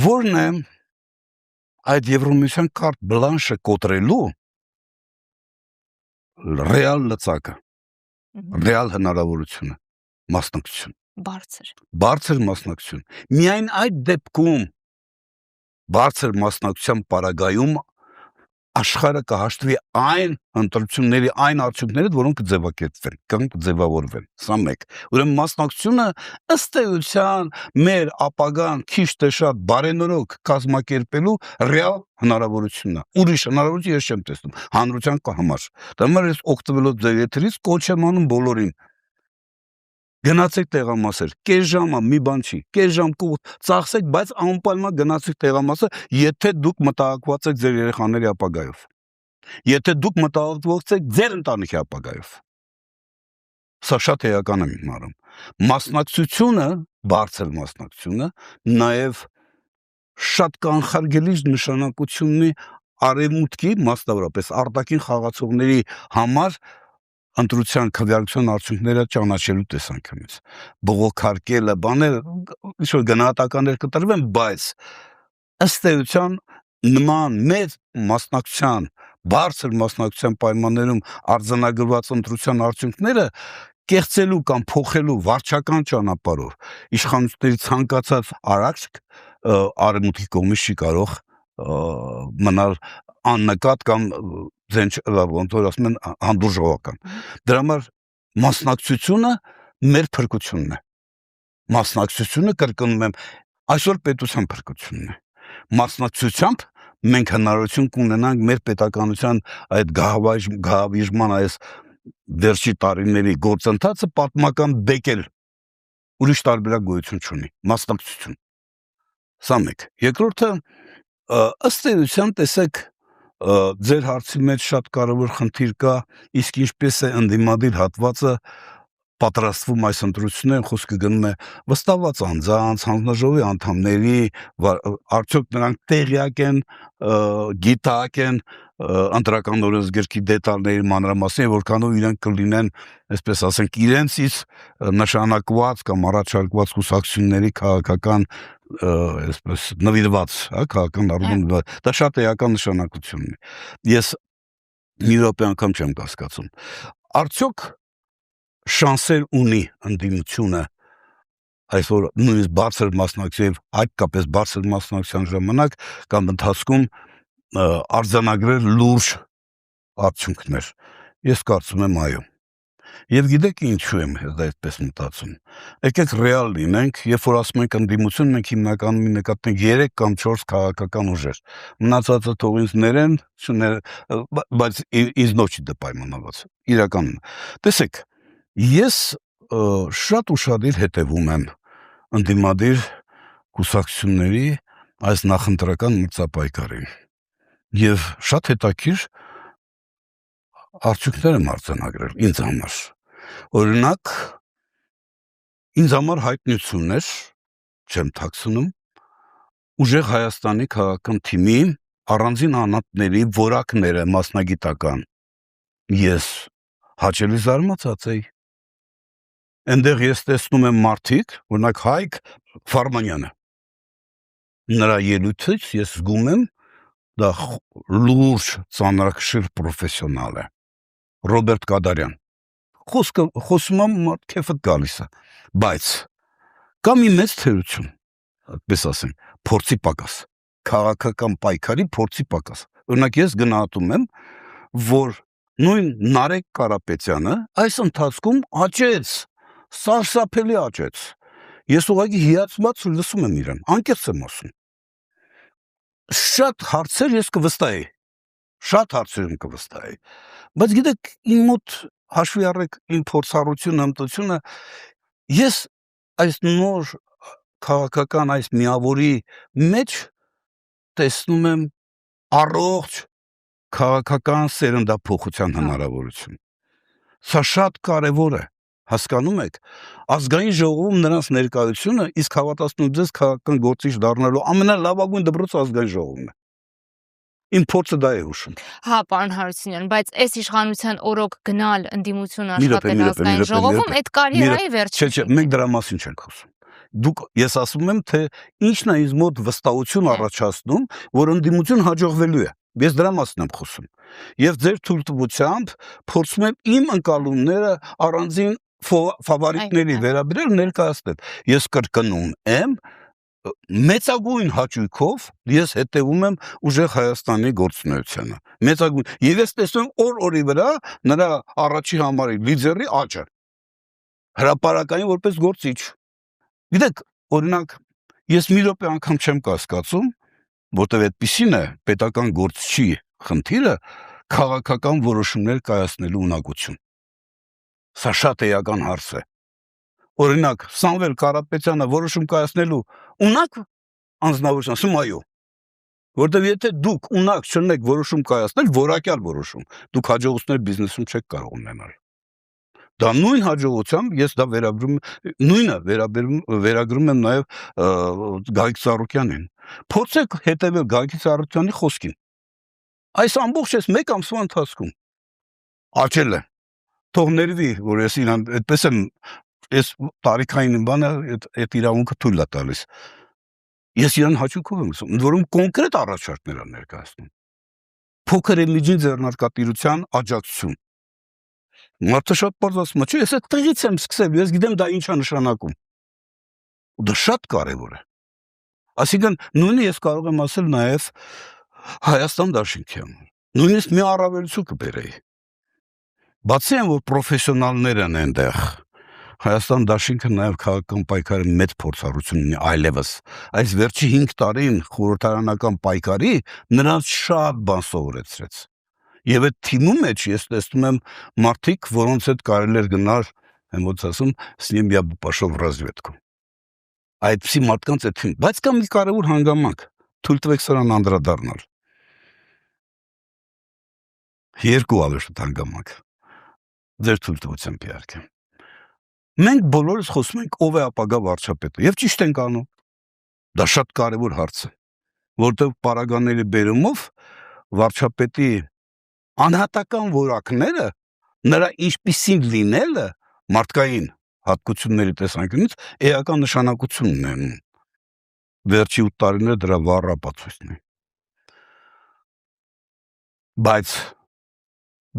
Որն է այդ Եվրոմիության կարտ բլանշը կոտրելու ռեալ լծակը, ռեալ հնարավորությունը, մասնակցություն։ Բարձր մասնակցություն։ Միայն այդ դեպքում բարձր մասնակցության պարագայում աշխարհը կհաշտվի այն ընտրությունների, այն արդյունքները, որոնք կձևակերպվեն կամ կձևավորվեն։ Սա մեկ։ Ուրեմն մասնակցությունը ըստ էության մեր ապագան քիչ թե շատ բարենորոք կազմակերպելու ռեալ հնարավորությունն է։ Ուրիշ հնարավորություն ես չեմ տեսնում հանրության համար։ Դա համար ես օգտվելով ձեր եթերից կոչ եմ անում բոլորին։ Գնացեք տեղամասեր, կես ժամը մի բան չի, կես ժամ ծախսեք, բայց անպայման գնացեք տեղամասը, եթե դուք մտահոգված եք ձեր երեխաների ապագայով, եթե դուք մտահոգված եք ձեր ընտանիքի ապագայով, սա շատ էական եմ իմանում, մասնակցությունը, բարձր մասնակցությունը, նաև շատ կանխարգելիչ նշանակություն ունի արևմուտքի, մասնավորապես արտաքին խաղացողների համար ընտրության քվեարկության արդյունքները ճանաչելու տեսանկյունից, բողոքարկելը, բաներ, ինչ-որ գնահատականներ կտրվեն, բայց ըստ էության նման մեծ մասնակցության, բարձր մասնակցության պայմաններում արձանագրված ընտրության արդյունքները կեղծելու կամ փոխելու վարչական ճանապարհով իշխանությունների ցանկացած արարք արևմուտքի կողմից չի կարող մնալ աննկատ կամ ոնց որ ասում են հանդուրժողական։ Դրա համար մասնակցությունը մեր փրկությունն է։ Մասնակցությունը կրկնում եմ այսօր պետության փրկությունն է։ Մասնակցությամբ մենք հնարավորություն կունենանք մեր պետականության այդ գահավիժման այս վերջի տարիների գործընթացը պատմական բեկել, ուրիշ տարբերակ գոյություն չունի, մասնակցություն։ Սա մեկ։ Երկրորդը ըստ էության տեսեք ձեր հարցի մեջ շատ կարևոր խնդիր կա, իսկ ինչպես է ընդդիմադիր հատվածը պատրաստվում այս ընտրություններին, խոսքը գնում է վստահված անձանց, հանձնաժողովի անդամների, արդյոք նրանք տեղյակ են, գիտակ են ընտրական օրենսգրքի դետալների մանրամասն, որքանով իրենք կլինեն, այսպես ասենք, իրենցից նշանակված կամ առաջարկված կուսակցությունների քաղաքական այսպես նվիրված, հա, քաղաքական առումով դա շատ էական նշանակություն ունի։ Ես մի րոպե անգամ չեմ կասկածում։ Արդյոք շանսեր ունի ընդդիմությունը այսօր նույնիսկ բարձր մասնակցության, հատկապես բարձր մասնակցության ժամանակ կամ ընթացքում արձանագրել լուրջ արդյունքներ։ Ես կարծում եմ այո։ Եվ գիտեք ինչու եմ դա այդպես մտածում։ Եկեք ռեալ լինենք, երբ որ ասում ենք ընդդիմություն, մենք հիմնականում նկատենք 3 կամ 4 քաղաքական ուժեր։ Մնացածը թող ինձ ներեն, բայց ինձնով չի դա պայմանավորված։ Իրականում։ Տեսեք, ես շատ ուշադիր հետևում եմ ընդդիմադիր կուսակցությունների այս նախընտրական մրցապայքարին։ Եվ շատ հետաքրքիր արդյունքներ եմ արձանագրել ինձ համար։ Օրինակ, ինձ համար հայտնությունն էր, չեմ թաքցնում, ուժեղ Հայաստանի քաղաքական թիմի առանձին անհատների որակները մասնագիտական։ Ես հաճելի զարմացած էի։ Այնտեղ ես տեսնում եմ մարդիկ, օրինակ Հայկ Ֆարմանյանը։ Նրա ելույթից ես զգում եմ, դա լուրջ ծանրակշիռ պրոֆեսիոնալ է։ Ռոբերտ Կադարյան։ Խոսում եմ քեֆդ գալիս է, բայց կա մի մեծ թերություն, այդպես ասեմ, փորձի պակաս, քաղաքական պայքարի փորձի պակաս։ Օրինակ ես գնահատում եմ, որ նույն Նարեկ Կարապետյանը այս ընթացքում աճեց, սարսափելի աճեց։ Ես ուղղակի հիացած լսում եմ իրեն, անկեղծ եմ ասում։ Շատ հարցեր ես կվստահեի, շատ հարցեր եմ կվստահեի, բայց գիտեք, իմ մոտ հաշվի առեք իմ փորձառությունը, հմտությունը, ես այս նոր քաղաքական այս միավորի մեջ տեսնում եմ առողջ քաղաքական սերնդափոխության հնարավորություն։ Սա շատ կարևոր է, հասկանում եք, ազգային ժողովում նրանց ներկայությունը իսկ հավատացնում ձեզ քաղաքական գործիչ դառնալու ամենալավագույն դպրոցը ազգային ժողովն է։ Իմ փորձը դա է հուշում։ Հա, պարոն Հարությունյան, բայց այս իշխանության օրոք գնալ ընդդիմություն աշխատել ազգային ժողովում, այդ կարիերայի վերջը։ Չէ, մենք դրա մասին չենք խոսում։ Ես ասում եմ, թե ինչն է ինձ մոտ վստահություն առաջացնում, որ ընդդիմություն հաջողվելու է։ Ես դրա մասին եմ խոսում։ Եվ ձեր թույլտվությամբ փորձում եմ իմ ընկալումները առանձին ֆավորիտների վերաբերել ներկայացնել։ Ես կրկնում եմ, մեծագույն հաճույքով ես հետևում եմ ուժեղ Հայաստանի գործունեությանը։ Մեծագույն։ Եվ ես տեսնում օր-օրի վրա նրա առաջի համարի լիդերի աճը։ Հրապարակային որպես գործիչ։ Գիտեք, օրինակ, ես մի րոպե անգամ չեմ կասկածում, որտեղ այդպիսին է պետական գործչի խնդիրը քաղաքական որոշումներ կայացնելու ունակություն։ Սա շատ էական հարց է։ Օրինակ, Սամվել Կարապետյանը որոշում կայացնելու ունակ անձնավորություն, ասում այո։ Որտեղ եթե դուք ունակ չունեք որոշում կայացնել, որակյալ որոշում, դուք հաջողություններ բիզնեսում չեք կարող ունենալ։ Դա նույն հաջողությամբ ես դա վերագրում եմ նաև Գագիկ Ծառուկյանին։ Փորձեք հետևել Գագիկ Ծառուկյանի խոսքին։ Այս ամբողջ այս մեկ ամսվա ընթացքում աճել է։ Թող ներվի, որ ես իրան այդպես եմ, այս տարիքային բանը այդ իրավունքը թույլ է տալիս։ Ես իրան հաճույքով եմ լսում, ընդ որում կոնկրետ առաջարկներ են ներկայացնում։ Փոքր է միջին ձեռնարկատիրության աջակցություն։ Մարդը շատ բարձ ասում է, չէ, ես այդ տեղից եմ սկսել, ես գիտեմ դա ինչ է նշանակում։ Ու դա շատ կարևոր է։ Այսինքն նույնը ես կարող եմ ասել նաև Հայաստան դաշինքի համար։ Նույնիսկ մի առավելություն կբերեի։ Բացի այն, որ պրոֆեսիոնալներ են այնտեղ, Հայաստան դաշինքը նաև քաղաքական պայքարի մեծ փորձառություն ունի այլևս։ Այս վերջի 5 տարին խորհրդարանական պայքարի նրանց շատ բան սովորեցրեց։ Եվ այդ թիմու մեջ ես տեսնում եմ մարդիկ, որոնց հետ կարելի էր գնալ, ոնց ասում, с ним я бы пошел в разведку։ Այդպիսի մարդկանց այդ թիմ, բայց կա մի կարևոր հանգամանք, թույլ տվեք սրան անդրադառնալ։ Երկու ավեշտ հանգամանք։ Ձեր թույլտվությամբ իհարկե։ Մենք բոլորս խոսում ենք ով է ապագա վարչապետը, եւ ճիշտ ենք անում։ Դա շատ կարևոր հարց է, որտեղ պարագաների բերումով վարչապետի անհատական որակները, նրա ինչպիսին լինելը մարդկային հատկությունների տեսանկյունից էական նշանակություն ունեն։ Վերջի 8 տարիները դրա վառ ապացույցն է։ Բայց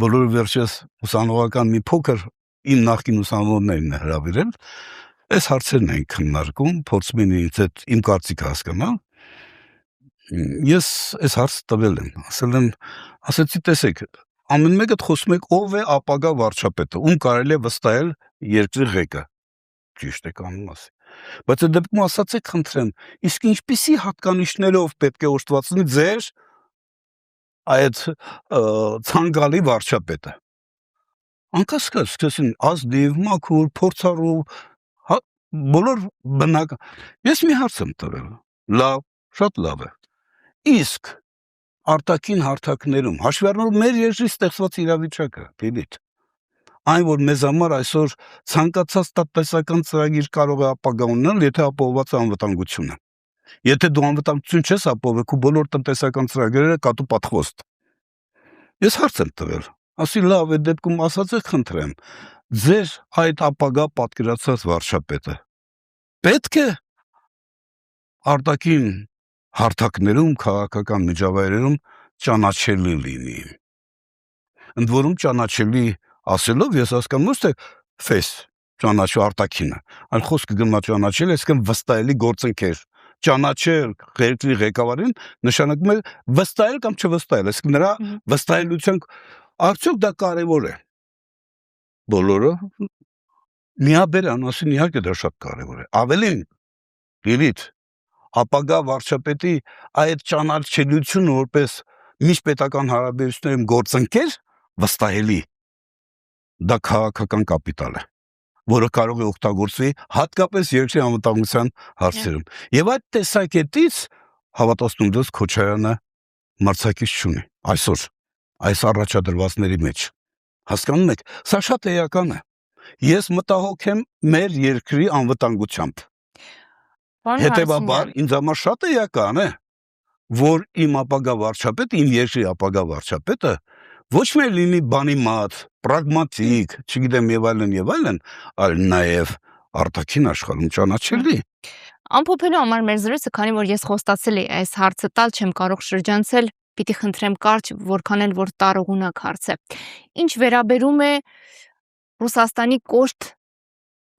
բոլորը վերջերս ուսանողական մի փոքր իմ նախկին ուսանողներն է հրավիրել, այս հարցերն են քննարկում, փորձում են ինձ այդ իմ կարծիքը հասկանալ։ Ես այս հարցը տվել եմ, ասեցի, տեսեք, ամեն մեկը խոսում եք ով է ապագա վարչապետը, ում կարելի է վստահել երկրի ղեկը։ Ճիշտ եք անում ասի։ Բայց այդ դեպքում ասացեք, խնդրեմ, իսկ ինչպիսի հատկանիշներով պետք է օժտվածնի ձեր այդ ցանկալի վարչապետը։ Անկասկած սկսեցին ազնիվ, մաքուր, փորձառու, բոլոր բնական։ Ես մի հարց եմ տվել։ Լավ, շատ լավ է։ Իսկ արտաքին հարթակներում հաշվի առնելով մեր երկրի ստեղծված իրավիճակը, դիլիտ։ Այն, որ մեզ համար այսօր ցանկացած տնտեսական ծրագիր կարող է ապագա ունենալ, եթե ապահովված է անվտանգությունը։ Եթե դու անվտանգություն չես ապահովել, քո բոլոր տնտեսական ծրագրերը կատու պատխոստ։ Ես հարց եմ տվել, ասի լավ, այդ դեպքում ասացեք, խնդրեմ, ձեր այդ ապագա պատկերացած վարչապետը պետք է արտաքին հարթակներում, քաղաքական միջավայրերում ճանաչելի լինի։ Ընդ որում ճանաչելի ասելով ես հասկանում եմ, թե ֆես ճանաչու արտաքինը, այլ խոսքը գնա ճանաչել, այսինքն վստահելի գործընկեր։ Ճանաչել երկրի ղեկավարին նշանակում է վստահել կամ չվստահել, այսինքն նրա վստահելիության արդյոք դա կարևոր է։ Բոլորը միաբերան ասին, իհարկե դա շատ կարևոր է։ Ավելին, Լիլիթ, ապագա վարչապետի այդ ճանաչելիությունը որպես միջպետական հարաբերություններում գործընկեր վստահելի, դա քաղաքական կապիտալ է, որը կարող է օգտագործվի հատկապես երկրի անվտանգության հարցերում։ Եվ այդ տեսակետից հավատացնում դες Քոչարյանը մրցակից չունի այսօր այս առաջադրվածների մեջ։ Հասկանում եք, սա շատ էական է։ Ես մտահոգ եմ մեր երկրի անվտանգությամբ։ Հետևաբար ինձ համար շատ էական է, որ իմ ապագա վարչապետը, իմ երկրի ապագա վարչապետը ոչ միայն լինի բանի մատ, պրագմատիկ, չգիտեմ եւ այլն, այլ նաեւ արտաքին աշխարհում ճանաչելի։ Ամփոփելու համար մեր զրույցը, քանի որ ես խոստացել էի այս հարցը տալ, չեմ կարող շրջանցել, պիտի խնդրեմ կարճ, որքան էլ որ տարողունակ հարց է։ Ինչ վերաբերում է Ռուսաստանի կոշտ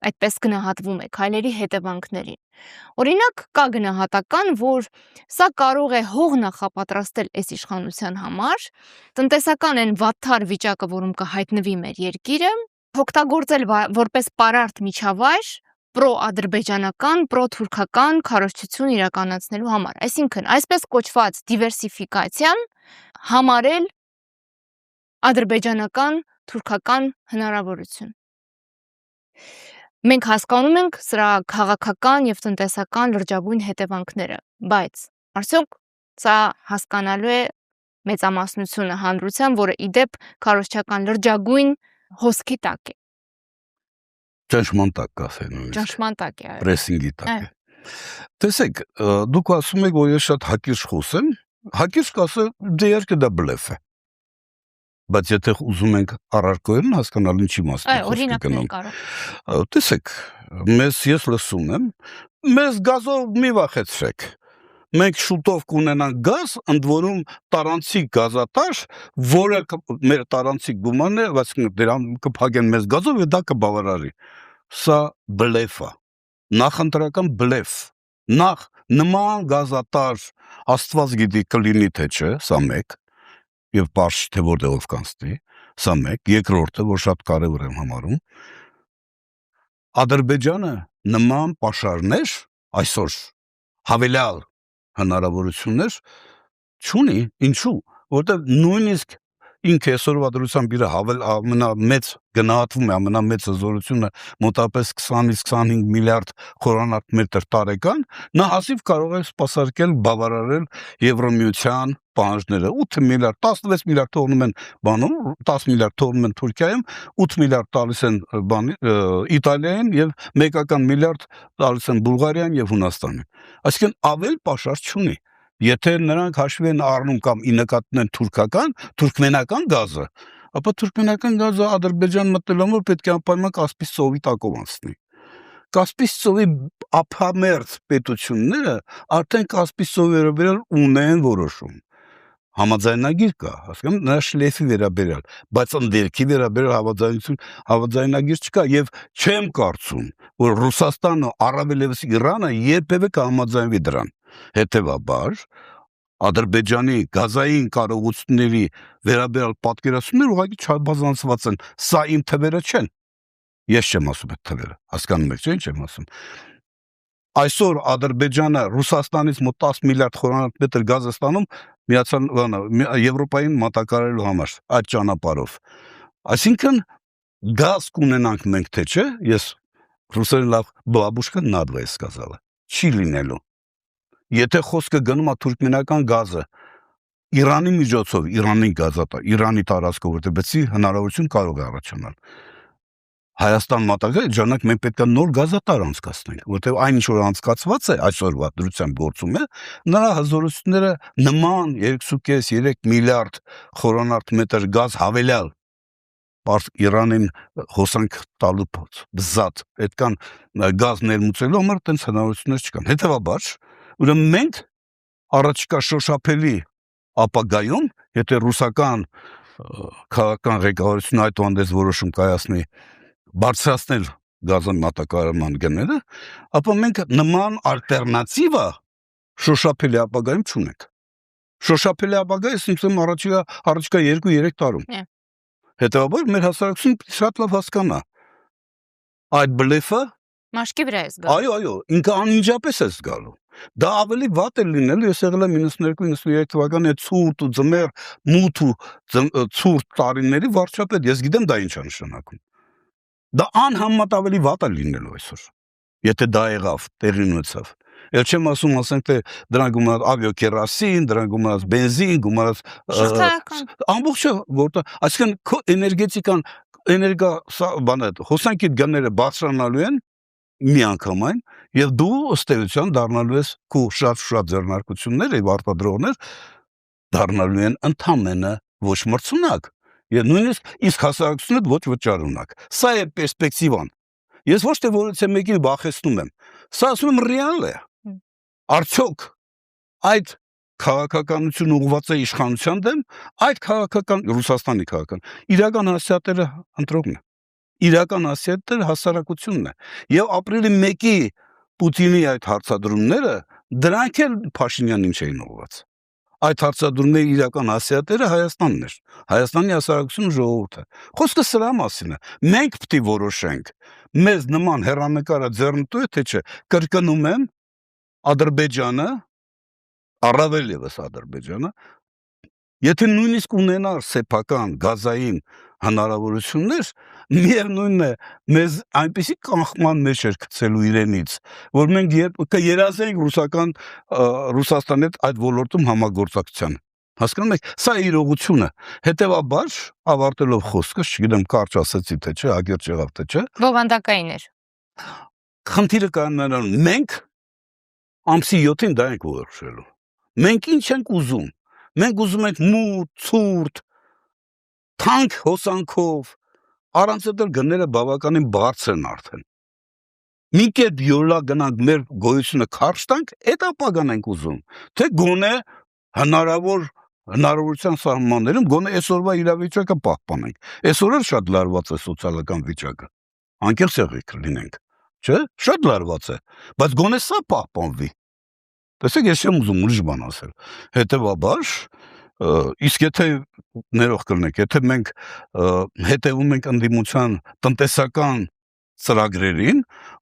այդպես գնահատվում է քայլերի հետևանքներին։ Օրինակ կա գնահատական, որ սա կարող է հող նախապատրաստել այս իշխանության համար, տնտեսական այն վատթար վիճակը, որում կհայտնվի մեր երկիրը, օգտագործել որպես պարարտ միջավայր պրո-ադրբեջանական, պրո-թուրքական քարոզչություն իրականացնելու համար։ Այսինքն, այսպես կոչված դիվերսիֆիկացիան համարել ադրբեջանական, թուրքական հնարավորություն։ Մենք հասկանում ենք սրա քաղաքական եւ տնտեսական լրջագույն հետևանքները, բայց արդյոք սա հասկանալու է մեծամասնությունը հանրության, որը իդեպ քարոզչական լրջագույն հոսքի տակ է։ Ճնշման տակ կասեն նույնիսկ։ Ճնշման տակ է, այո։ Պրեսինգի տակ է։ Տեսեք, դուք ասում եք, որ ես շատ հակիրճ խոսեմ, հակիրճ կասեմ, դե իհարկե դա բլեֆ է։ Բայց եթե ուզում ենք առարկորեն հասկանալ ինչի մասին է խոսքը գնում։ Տեսեք, ես լսում եմ, մեզ գազով մի վախեցրեք։ մենք շուտով կունենանք գազ, ընդ որում տարանցիկ գազատար, որը մեր տարանցիկ գումարն է, այսինքն դրան կփակեն մեզ գազով եւ դա կբավարարի։ Սա բլեֆ է, նախընտրական բլեֆ։ Նախ նման գազատար Աստված գիտի կլինի թե չէ, սա մեկ, եւ բարձ թե որտեղով կանցնի, սա մեկ, երկրորդը, որ շատ կարեւոր եմ համարում, Ադրբեջանը նման պաշարներ այսօր հավելյալ հնարավորություններ չունի, ինչու, որտեղ նույնիսկ ինքը այսօրվա դրությամբ իր ամենամեծ գնահատվում է ամենամեծ հզորությունը մոտավորապես 20-ից 25 միլիարդ խորանարդ մետր տարեկան, նա հազիվ կարող է սպասարկել բավարարել Եվրոմիության պահանջները 8 միլիարդ, 16 միլիարդ թողնում են բանում, 10 միլիարդ թողնում են Թուրքիայում, 8 միլիարդ տալիս են Իտալիային եւ մեկական միլիարդ տալիս են Բուլղարիան եւ Հունաստանին։ Այսինքն ավել պաշար չունի։ Եթե նրանք հաշվի են առնում կամ ի նկատի թուրքմենական գազը, ապա թուրքմենական գազը Ադրբեջան մտնելով պետք է անպայման Կասպից ծովի տակով անցնի։ Կասպից ծովի ափամերձ պետությունները արդեն Կասպից ծովի վերաբերյալ ունեն որոշում։ Համաձայնագիր կա, հասկանում նրա շլեֆի վերաբերյալ, բայց ընդերքի վերաբերյալ համաձայնագիր չկա եւ չեմ կարծում, որ Ռուսաստանը, առավել եւս Իրանը երբևէ կհամաձայնվի դրան։ Հետևաբար Ադրբեջանի գազային կարողությունների վերաբերյալ պատկերացումները ուղղակի չբազանցված են։ Սա իմ թվերը չեն։ Ես չեմ ասում այդ թվերը, հասկանում եք, չէ՞ ինչ եմ ասում։ Այսօր Ադրբեջանը Ռուսաստանից մոտ 10 միլիարդ խորանարդ մետր գազ է ստանում Եվրոպային մատակարարելու համար այդ ճանապարհով։ Այսինքն գազ կունենանք մենք թե չէ, ես ռուսերեն լավ բաբուշկա надо է сказала, չի լինելու։ Եթե խոսքը գնում է թուրքմենական գազը Իրանի միջոցով, Իրանի գազատա, Իրանի տարածքով, որտեղ բացի հնարավորություն կարող է առաջանալ։ Հայաստան մատակարարել, ժամանակ մենք պետք է նոր գազատար անցկացնենք, որտեղ այն ինչ որ անցկացված է այսօրվա դրությամբ գործում է, նրա հզորությունները նման 2.5-3 միլիարդ խորանարդ մետր գազ հավելյալ Իրանին հոսանք տալու բզատ, այդքան գազ ներմուծելու համար տենց հնարավորություններ չկան։ Հետևաբար, ուրեմն մենք առաջիկա շոշափելի ապագայում, եթե ռուսական քաղաքական ղեկավարությունը այդուհանդերձ որոշում կայացնի բարձրացնել գազային մատակարարման գները, ապա մենք նման ալտերնատիվա շոշափելի ապագայում չունենք։ Շոշափելի ապագա ասում առաջիկա 2-3 տարում։ Հետևաբար մեր հասարակությունը շատ լավ հասկանա այդ բլեֆը մաշկի վրա է զգալու։ Այո, ինքը անմիջապես է զգալու։ Դա ավելի վատ է լինելու, ես եղել եմ 92-93 թվականի ցուրտ ու ձմեռ, մութ ու ցուրտ տարիների վարչապետ, ես գիտեմ դա ինչ է նշանակում։ Դա անհամեմատ ավելի վատ է լինելու այսօր։ Եթե դա եղավ, տեղի ունեցավ։ Էլ չեմ ասում, ասենք թե դրան գումարած ավիակերասին, դրան գումարած բենզին, գումարած ամբողջը որտեղ, այսինքն քո էներգետիկան, հոսանքի գները բարձրանալու են միանգամայն եւ դու ըստ էության դառնալու ես քո շատ ձեռնարկություններ եւ արտադրողներ դառնալու են ընդամենը ոչ մրցունակ եւ նույնիսկ իսկ հասարակությունը ոչ վճարունակ։ Սա է պերսպեկտիվան։ Ես ոչ թե որից մեկին վախեցնում եմ, սա ասում եմ ռեալ է։ Արդյոք այդ քաղաքականությունը ուղղված է իշխանության դեմ, այդ Ռուսաստանի քաղաքական իրական հասարակները ընտրողն է։ Իրական հասարակները հասարակությունն է։ Եվ ապրիլի 1-ի Պուտինի այդ հարցադրումները դրանք էլ Փաշինյանին չէին ուղղված։ Այդ հարցադրումների իրական հասարակները Հայաստանն էր։ Հայաստանի հասարակությունը ժողովուրդը։ Խոսքը սրա մասին է։ Մենք պետք է որոշենք մեզ նման հեռանկարը ձեռնտու է թե չէ։ Կրկնում եմ, Ադրբեջանը, առավել եւս Ադրբեջանը, եթե նույնիսկ ունենար սեփական գազային հնարավորություններ, միևնույնն է, մեզ այնպեսի կանխման մեջ էր գցելու իրենից, որ մենք կերազենք Ռուսաստանի հետ այդ ոլորտում համագործակցության։ Հասկանում եք, սա իրողությունը։ Հետևաբար, ավարտելով խոսքս, չգիտեմ կարճ ասացի թե չէ, ագերջ եղավ թե չէ։ Բովանդակային էր։ Խնդիրը կան մենք ամսի 7-ին դա ենք որոշելու։ Մենք ինչ ենք ուզում։ Մենք ուզում ենք մութ, ցուրտ, թանկ հոսանքով, առանց այդ գները բավականին բարձր են արդեն։ մի կերպ յոլա գնանք մեր գոյությունը քարշ տանք, այդ ապագան ենք ուզում, թե գոնե հնարավորության սահմաններում գոնե այսօրվա իրավիճակը պահպանենք։ Այսօր էլ շատ լարված է սոցիալական վիճակը, անկեղծ եղեք լինենք, չէ՞, շատ լարված է, բայց գոնե սա պահպանվի։ Տեսեք, ես չեմ ուզում ուրիշ բան ասել։ Հետևաբար, իսկ եթե ներող կլինեք, եթե մենք հետևում ենք ընդդիմության տնտեսական ծրագրերին,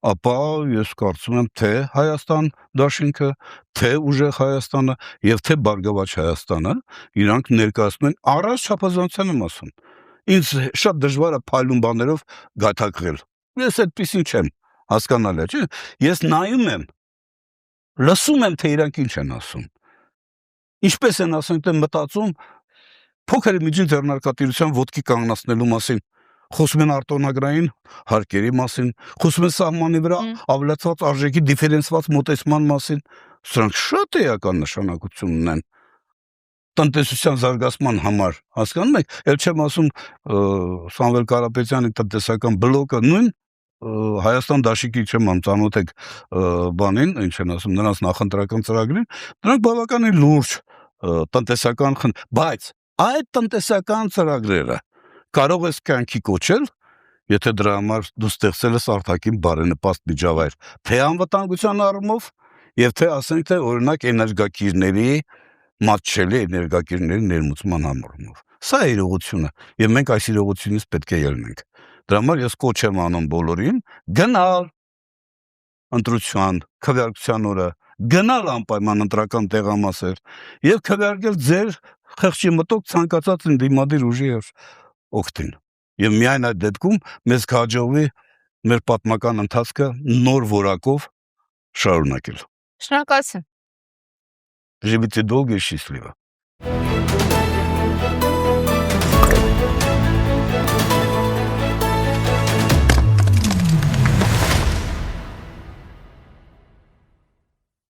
ապա ես կարծում եմ, թե Հայաստան դաշինքը, թե ուժեղ Հայաստանը եւ թե Բարգավաճ Հայաստանը իրանք ներկայացնում են առանց չափազանցության եմ ասում։ Ինձ շատ դժվար է փայլուն բաներով գաթակղել։ Ես այդպեսին չեմ, հասկանալի է, չէ՞։ Ես նայում եմ, լսում եմ, թե իրանք ինչ են ասում։ Ինչպես են ասում, թե մտածում փոքր միջին ձեռնարկատիրության ոտքի կանգնացնելու մասին, խոսում են արտոնագրային հարկերի մասին, խոսում են սահմանի վրա ավելացված արժեքի դիֆերենցված մոտեցման մասին, սրանք շատ էական նշանակություն ունեն տնտեսության զարգացման համար, հասկանում եք, էլ չեմ ասում Սամվել Կարապետյանի տնտեսական բլոկը, նույն Հայաստան դաշինքի չեմ ծանոթ եք բանին, ինչ են ասում, նրանց նախընտրական ծրագրին, նրանք բավականին լուրջ տնտեսական բայց այդ տնտեսական ծրագրերը կարող ես կյանքի կոչել, եթե դրա համար դու ստեղծել ես արտաքին բարենպաստ միջավայր, թե անվտանգության առումով եւ թե ասենք թե օրինակ էներգակիրների մատչելի էներգակիրների ներմուծման առումով։ Սա է իրողությունը եւ մենք այս իրողությունից պետք է ելնենք։ Դրա համար ես կոչ եմ անում բոլորին գնալ ընտրության քվեարկության օրը, գնալ անպայման ընտրական տեղամասեր եւ քվեարկել ձեր խղճի մտոք ցանկացած ընդդիմադիր ուժի օգտին։ Եվ միայն այդ դեպքում մեզ կհաջողվի մեր պատմական ընթացքը նոր որակով շարունակել։ Շնորհակալություն։ Живите долго и счастливо.